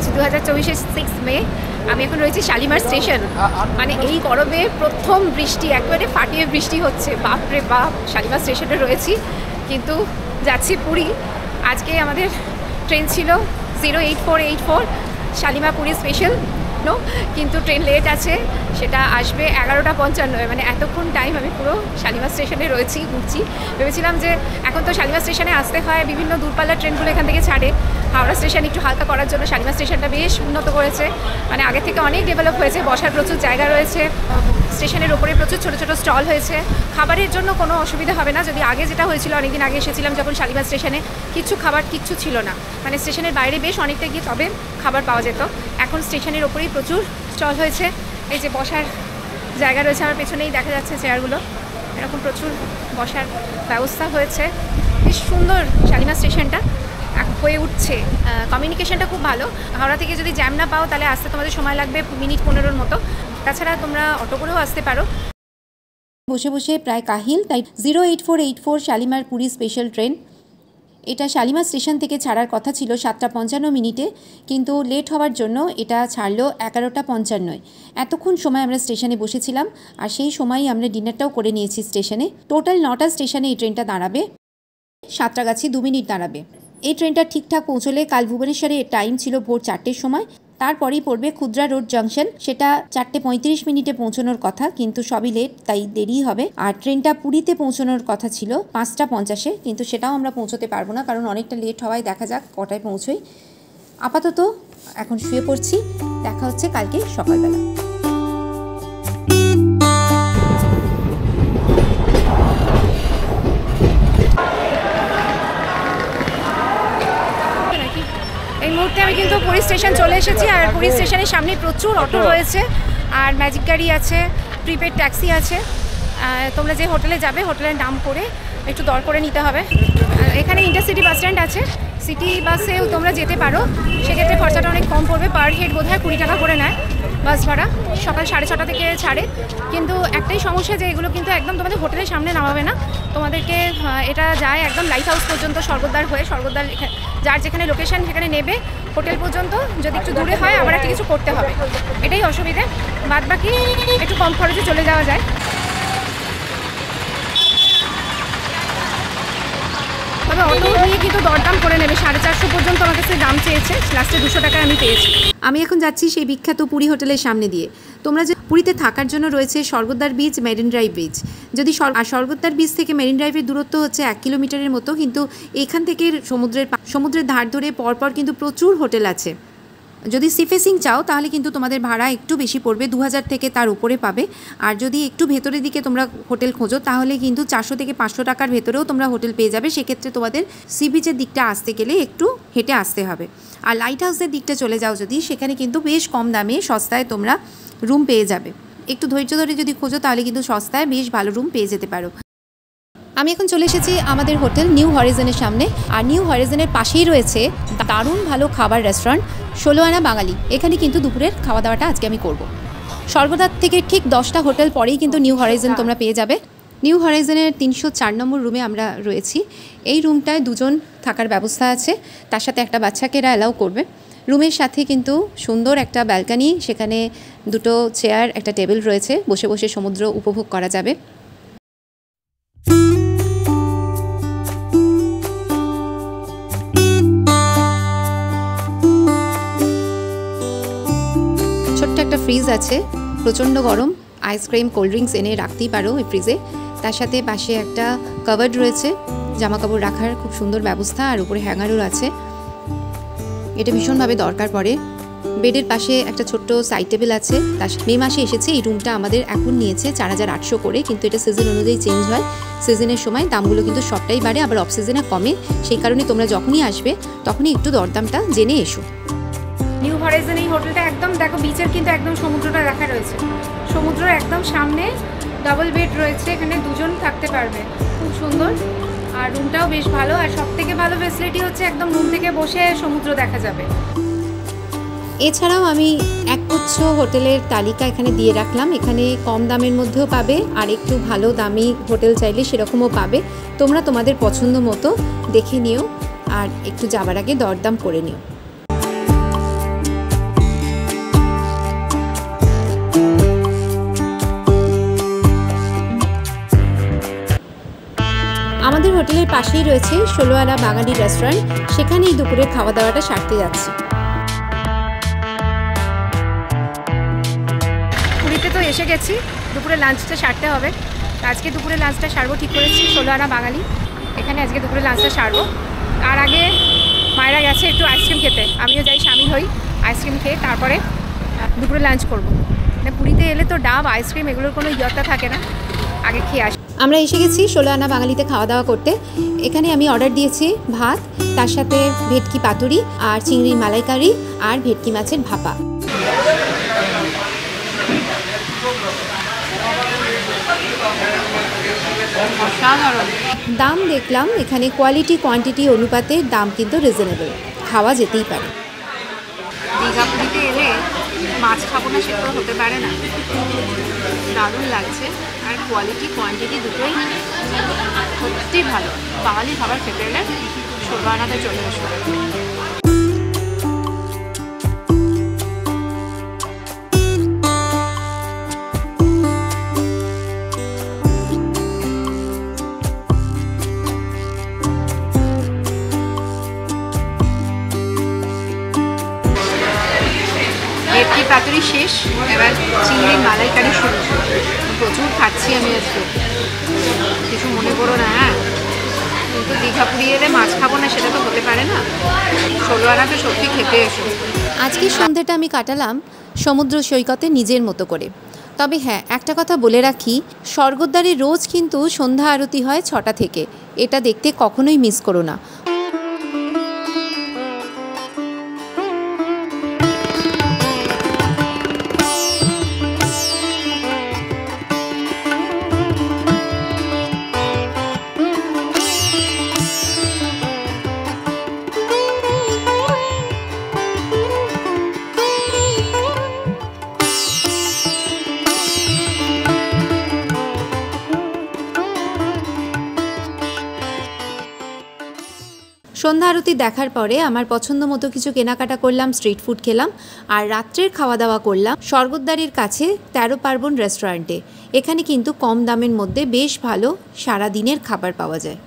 আজ 2024-এর 6 মে। আমি এখন রয়েছি শালিমার স্টেশন। মানে এই গরমে প্রথম বৃষ্টি, একেবারে ফাটিয়ে বৃষ্টি হচ্ছে, বাপরে বাপ। শালিমার স্টেশনে রয়েছি, কিন্তু যাচ্ছি পুরী। আজকে আমাদের ট্রেন ছিল 08484 শালিমা পুরী স্পেশাল, কিন্তু ট্রেন লেট আছে, সেটা আসবে 11:55। মানে এতক্ষণ টাইম আমি পুরো শালিমার স্টেশনে রয়েছি, ঘুরছি। ভেবেছিলাম যে এখন তো শালিমার স্টেশনে আসতে হয়, বিভিন্ন দূরপাল্লার ট্রেনগুলো এখান থেকে ছাড়ে। হাওড়া স্টেশন একটু হালকা করার জন্য শালিমার স্টেশনটা বেশ উন্নত করেছে, মানে আগে থেকে অনেক ডেভেলপ হয়েছে। বসার প্রচুর জায়গা রয়েছে, স্টেশনের ওপরে প্রচুর ছোটো ছোটো স্টল হয়েছে। খাবারের জন্য কোনো অসুবিধা হবে না। যদি আগে যেটা হয়েছিল, অনেকদিন আগে এসেছিলাম যখন শালিমার স্টেশনে, কিচ্ছু ছিল না, মানে স্টেশনের বাইরে বেশ অনেকটা গিয়ে তবে খাবার পাওয়া যেত। এখন স্টেশনের ওপরেই প্রচুর স্টল হয়েছে। এই যে বসার জায়গা রয়েছে, আমার পেছনেই দেখা যাচ্ছে চেয়ারগুলো, এরকম প্রচুর বসার ব্যবস্থা হয়েছে। বেশ সুন্দর শালিমার স্টেশনটা হয়ে উঠছে। কমিউনিকেশনটা খুব ভালো। হাওড়া থেকে যদি জ্যাম না পাও তাহলে আসতে তোমাদের সময় লাগবে মিনিট 15-র মতো। তাছাড়া তোমরা অটো করেও আসতে পারো। বসে বসে প্রায় কাহিল, তাই 08484 শালিমার পুরী স্পেশাল ট্রেন। এটা শালিমার স্টেশন থেকে ছাড়ার কথা ছিল 7:55, কিন্তু লেট হওয়ার জন্য এটা ছাড়লো 11:55। এতক্ষণ সময় আমরা স্টেশনে বসেছিলাম, আর সেই সময়ই আমরা ডিনারটাও করে নিয়েছি স্টেশনে। টোটাল 9টা স্টেশনে এই ট্রেনটা দাঁড়াবে, সাঁতরাগাছি 2 মিনিট দাঁড়াবে। এই ট্রেনটা ঠিকঠাক পৌঁছলে কাল ভুবনেশ্বরে টাইম ছিল ভোর 4টের সময়। তারপরেই পড়বে ক্ষুদ্রা রোড জাংশন, সেটা 4:35 পৌঁছানোর কথা, কিন্তু সবই লেট, তাই দেরি হবে। আর ট্রেনটা পুরীতে পৌঁছানোর কথা ছিল 5:50, কিন্তু সেটাও আমরা পৌঁছতে পারবো না, কারণ অনেকটা লেট হওয়ায় দেখা যাক কটায় পৌঁছোই। আপাতত এখন শুয়ে পড়ছি, দেখা হচ্ছে কালকে সকালবেলা। এই মুহূর্তে আমি কিন্তু পুরী স্টেশন চলে এসেছি, আর পুরী স্টেশনের সামনে প্রচুর অটো রয়েছে, আর ম্যাজিক গাড়ি আছে, প্রিপেড ট্যাক্সি আছে। তোমরা যে হোটেলে যাবে, হোটেলের নাম করে একটু দর করে নিতে হবে। এখানে ইন্টারসিটি বাস স্ট্যান্ড আছে, সিটি বাসেও তোমরা যেতে পারো, সেক্ষেত্রে খরচাটা অনেক কম পড়বে। পার হেড বোধহয় 20 টাকা করে নেয় বাস ভাড়া। সকাল 6:30 থেকে ছাড়ে, কিন্তু একটাই সমস্যা যে এগুলো কিন্তু একদম তোমাদের হোটেলের সামনে নামাবে না, তোমাদেরকে এটা যায় একদম লাইট হাউস পর্যন্ত, স্বর্গদ্বার হয়ে, স্বর্গদ্বার যার যেখানে লোকেশন সেখানে নেবে, হোটেল পর্যন্ত। যদি একটু দূরে হয় আবার একটা কিছু করতে হবে, এটাই অসুবিধে। বাদ বাকি একটু কম খরচে চলে যাওয়া যায়। তবে অটো নিয়ে কিন্তু দরদাম করে নেবে, 450 পর্যন্ত আমার কাছে দাম চেয়েছে, লাস্টে 200 টাকায় আমি পেয়েছি। আমি এখন যাচ্ছি সেই বিখ্যাত পুরী হোটেলের সামনে দিয়ে। তোমরা যে পুরীতে থাকার জন্য রয়েছে Swargadwar beach, marine drive beach. যদি স্বর্গদ্বার বিচ থেকে মেরিন ড্রাইভের দূরত্ব হচ্ছে 1 কিলোমিটারের মতো, কিন্তু এখান থেকে সমুদ্রের ধার ধরে পরপর কিন্তু প্রচুর হোটেল আছে। যদি সি ফেসিং চাও তাহলে কিন্তু তোমাদের ভাড়া একটু বেশি পড়বে, 2000 থেকে তার উপরে পাবে। আর যদি একটু ভেতরের দিকে তোমরা হোটেল খোঁজো তাহলে কিন্তু 400 থেকে 500 টাকার ভেতরেও তোমরা হোটেল পেয়ে যাবে। সেক্ষেত্রে তোমাদের সি বিচের দিকটা আসতে গেলে একটু হেঁটে আসতে হবে। আর লাইট হাউসের দিকটা চলে যাও যদি, সেখানে কিন্তু বেশ কম দামে সস্তায় তোমরা রুম পেয়ে যাবে। একটু ধৈর্য ধরে যদি খোঁজো তাহলে কিন্তু সস্তায় বেশ ভালো রুম পেয়ে যেতে পারো। আমি এখন চলে এসেছি আমাদের হোটেল নিউ হরাইজনের সামনে, আর নিউ হরাইজনের পাশেই রয়েছে দারুণ ভালো খাবার রেস্টুরেন্ট 16 আনা বাঙালি। এখানে কিন্তু দুপুরের খাওয়া দাওয়াটা আজকে আমি করব। স্বর্গদ্বার থেকে ঠিক 10টা হোটেল পরেই কিন্তু নিউ হরাইজন তোমরা পেয়ে যাবে। নিউ হরাইজনের 304 নম্বর রুমে আমরা রয়েছি। এই রুমটায় 2 জন থাকার ব্যবস্থা আছে, তার সাথে একটা বাচ্চাকে এরা অ্যালাউ করবে। রুমের সাথে কিন্তু সুন্দর একটা ব্যালকনি, সেখানে 2টো চেয়ার, একটা টেবিল রয়েছে, বসে বসে সমুদ্র উপভোগ করা যাবে। ছোট্ট একটা ফ্রিজ আছে, প্রচণ্ড গরম, আইসক্রিম কোল্ড ড্রিঙ্কস এনে রাখতেই পারো এই ফ্রিজে। তার সাথে পাশে একটা কাভার্ড রয়েছে, জামা কাপড় রাখার খুব সুন্দর ব্যবস্থা, আর উপরে হ্যাঙ্গারও আছে, এটা ভীষণভাবে দরকার পড়ে। বেডের পাশে একটা ছোট্ট সাইড টেবিল আছে। মে মাসে এসেছে, এই রুমটা আমাদের এখন নিয়েছে 4800 করে, কিন্তু এটা সিজন অনুযায়ী চেঞ্জ হয়। সিজনের সময় দামগুলো কিন্তু সবটাই বাড়ে, আবার অফ সিজনে কমে। সেই কারণে তোমরা যখনই আসবে তখনই একটু দরদামটা জেনে এসো। নিউ হরাইজন এই হোটেলটা একদম দেখো, বিচের কিন্তু একদম সমুদ্রটা রাখা রয়েছে, সমুদ্রের একদম সামনে। ডাবল বেড রয়েছে, এখানে 2 জন থাকতে পারবে, খুব সুন্দর। আর রুমটাও বেশ ভালো, আর সব থেকে ভালো ফেসিলিটি হচ্ছে একদম রুম থেকে বসে সমুদ্র দেখা যাবে। এছাড়াও আমি একগুচ্ছ হোটেলের তালিকা এখানে দিয়ে রাখলাম। এখানে কম দামের মধ্যেও পাবে, আর একটু ভালো দামি হোটেল চাইলে সেরকমও পাবে। তোমরা তোমাদের পছন্দ মতো দেখে নিও, আর একটু যাবার আগে দরদাম করে নিও। হোটেলের পাশেই রয়েছে 16 আনা বাঙালি রেস্টুরেন্ট, সেখানেই দুপুরের খাওয়া দাওয়াটা সারতে যাচ্ছি। পুরীতে তো এসে গেছি, দুপুরে লাঞ্চটা সারতে হবে। আজকে দুপুরে লাঞ্চটা সারবো ঠিক করেছি 16 আনা বাঙালি, এখানে আজকে দুপুরে লাঞ্চটা সারবো। তার আগে মায়েরা গেছে একটু আইসক্রিম খেতে, আমিও যাই সামিল হই আইসক্রিম খেয়ে, তারপরে দুপুরে লাঞ্চ করবো। মানে পুরীতে এলে তো ডাব আইসক্রিম এগুলোর কোনো ইয়ত্তা থাকে না, আগে খেয়ে আসি। আমরা এসে গেছি 16 আনা বাঙালিতে খাওয়া দাওয়া করতে। এখানে আমি অর্ডার দিয়েছি ভাত, তার সাথে ভেটকি পাতুরি আর চিংড়ির মালাইকারি আর ভেটকি মাছের ভাপা। দাম দেখলাম এখানে কোয়ালিটি কোয়ান্টিটি অনুপাতে দাম কিন্তু রিজনেবল, খাওয়া যেতেই পারে। দীঘা পুরীতে এলে মাছ খাবো না সেটা হতে পারে না, দারুণ লাগছে। আর কোয়ালিটি কোয়ান্টিটি দুটোই সত্যি ভালো। বাঙালি খাবার খেতে এলে 16 আনাতে চলে এসো। ভেটকি পাতুরি শেষ, এবার চিংড়ির মালাইকারি শুরু। প্রচুর খাচ্ছি আমি আজকে, কিছু মনে করো না। হ্যাঁ, কিন্তু দীঘা পুরী এলে মাছ খাবো না সেটা তো হতে পারে না, 16 আনাতে সত্যি খেতে এসো। আজকের সন্ধ্যাটা আমি কাটালাম সমুদ্র সৈকতে নিজের মতো করে। তবে হ্যাঁ, একটা কথা বলে রাখি, স্বর্গদ্বারে রোজ কিন্তু সন্ধ্যা আরতি হয় 6টা থেকে, এটা দেখতে কখনোই মিস করো না। সন্ধ্যা আরতি দেখার পরে আমার পছন্দ মতো কিছু কেনাকাটা করলাম, স্ট্রিট ফুড খেলাম, আর রাত্রের খাওয়া দাওয়া করলাম স্বর্গদ্বারের কাছে 13 পার্বণ রেস্টুরেন্টে। এখানে কিন্তু কম দামের মধ্যে বেশ ভালো সারা দিনের খাবার পাওয়া যায়।